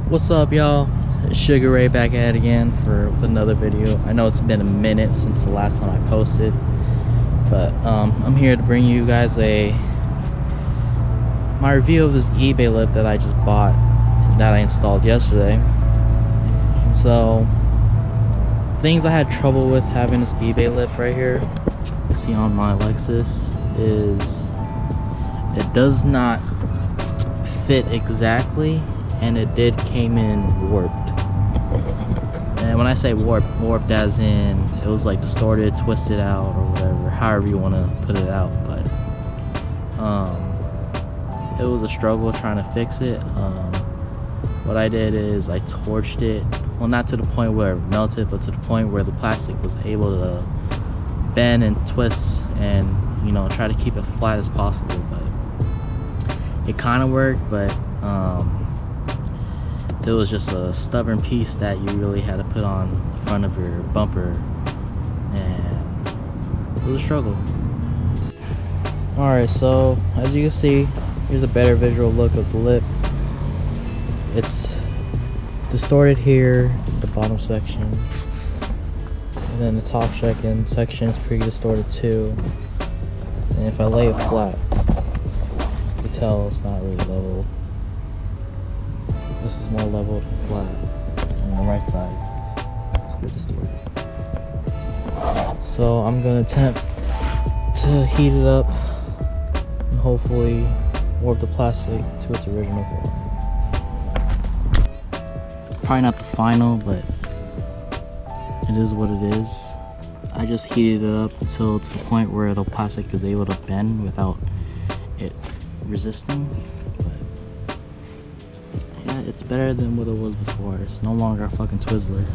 What's up, y'all? Sugar Ray back at it again with another video. I know it's been a minute since the last time I posted, but I'm here to bring you guys my review of this eBay lip that I just bought, that I installed yesterday. So things I had trouble with having this eBay lip right here, see on my Lexus, is it does not fit exactly, and it came in warped. And when I say warped as in it was like distorted, twisted out, or whatever, however you want to put it out. But it was a struggle trying to fix it. What I did is I torched it, well, not to the point where it melted, but to the point where the plastic was able to bend and twist and, you know, try to keep it flat as possible. But it kind of worked, but it was just a stubborn piece that you really had to put on the front of your bumper, and it was a struggle. Alright, so as you can see, here's a better visual look of the lip. It's distorted here, the bottom section, and then the top section is pretty distorted too. And if I lay it flat, you can tell it's not really level. This is more leveled and flat on the right side. It's a bit distorted. So I'm gonna attempt to heat it up and hopefully warp the plastic to its original form. Probably not the final, but it is what it is. I just heated it up until to the point where the plastic is able to bend without it resisting. But yeah, it's better than what it was before. It's no longer a fucking Twizzler.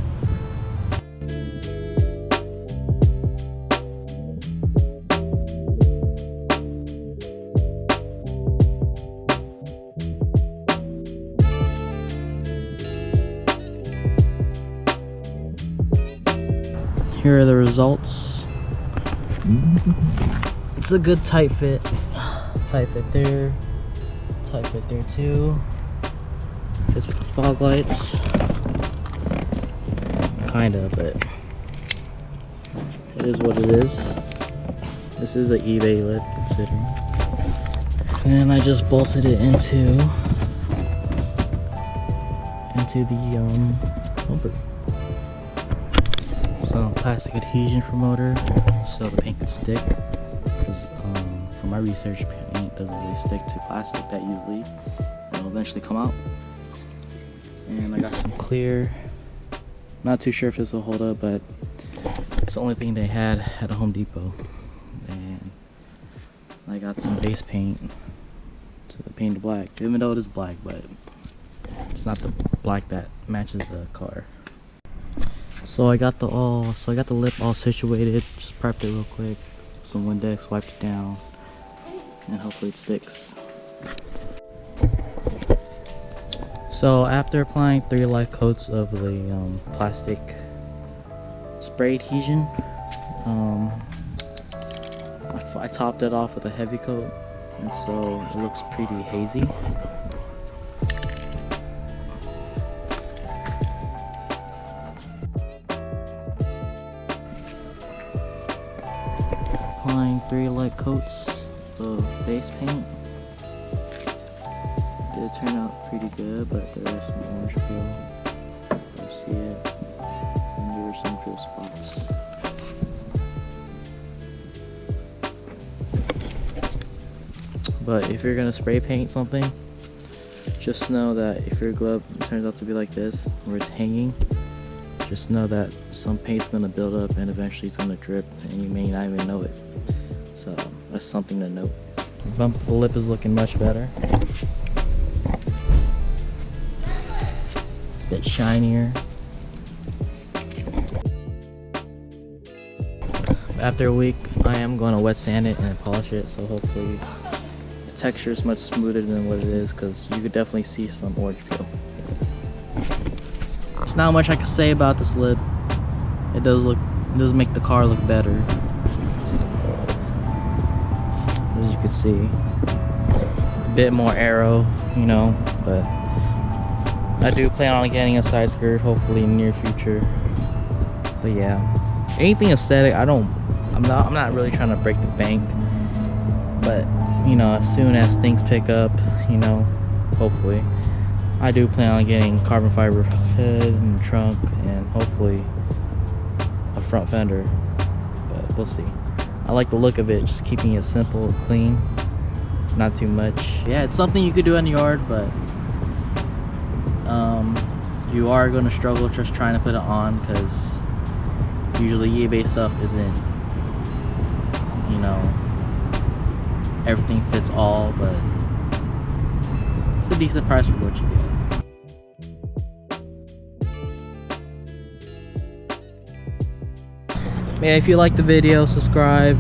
Here are the results. It's a good tight fit. Tight fit there. Tight fit there too. Fits with the fog lights. Kinda, but it is what it is. This is an eBay lip, considering. And I just bolted it into the bumper. Some plastic adhesion promoter so the paint can stick, because from my research, paint doesn't really stick to plastic that easily. It'll eventually come out. And I got some clear. Not too sure if this will hold up, but it's the only thing they had at a Home Depot. And I got some base paint to paint it black, even though it is black, but it's not the black that matches the car. So I got the lip all situated. Just prepped it real quick. Some Windex, wiped it down, and hopefully it sticks. So after applying 3 light coats of the plastic spray adhesion, I topped it off with a heavy coat, and so it looks pretty hazy. Applying 3 light coats of base paint. Did turn out pretty good, but there is some orange peel. You see it, and there were some drip spots. But if you're gonna spray paint something, just know that if your glove turns out to be like this, where it's hanging, just know that some paint's gonna build up and eventually it's gonna drip, and you may not even know it. So that's something to note. The bump of the lip is looking much better. It's a bit shinier. After a week, I am going to wet sand it and polish it, so hopefully the texture is much smoother than what it is, because you could definitely see some orange peel. There's not much I can say about this lip. It does make the car look better, as you can see. A bit more aero, you know, but I do plan on getting a side skirt hopefully in the near future. But yeah, anything aesthetic, I'm not really trying to break the bank. But you know, as soon as things pick up, you know, hopefully, I do plan on getting carbon fiber hood and trunk, and hopefully a front fender. But we'll see. I like the look of it, just keeping it simple, clean, not too much. Yeah, it's something you could do in the yard, but you are going to struggle just trying to put it on, because usually eBay stuff isn't, you know, everything fits all, but it's a decent price for what you get. Yeah, if you like the video, subscribe,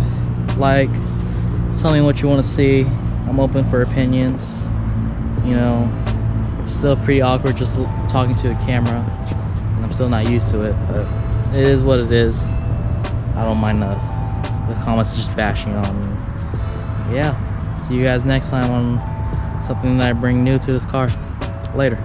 like, tell me what you want to see. I'm open for opinions. You know, it's still pretty awkward just talking to a camera, and I'm still not used to it, but it is what it is. I don't mind the comments just bashing on me. Yeah, see you guys next time on something that I bring new to this car. Later.